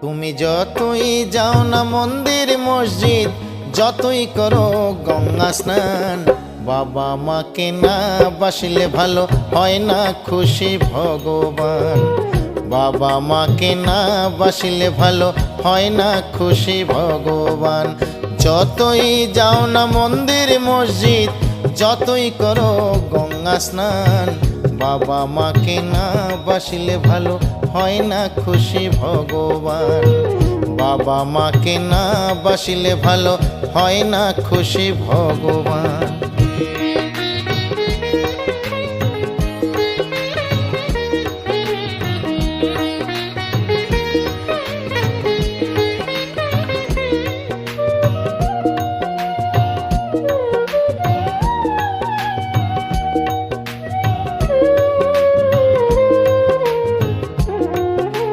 তুমি যতই যাও না মন্দির মসজিদ, যতই করো গঙ্গা স্নান, বাবা মাকে না বাসলে ভালো হয় না খুশি ভগবান। বাবা মাকে না বাসলে ভালো হয় না খুশি ভগবান। যতই যাও না মন্দির মসজিদ, যতই করো গঙ্গা স্নান, বাবা মাকে না বাসলে ভালো হয় না খুশি ভগবান। বাবা মাকে না বাসলে ভালো হয় না খুশি ভগবান।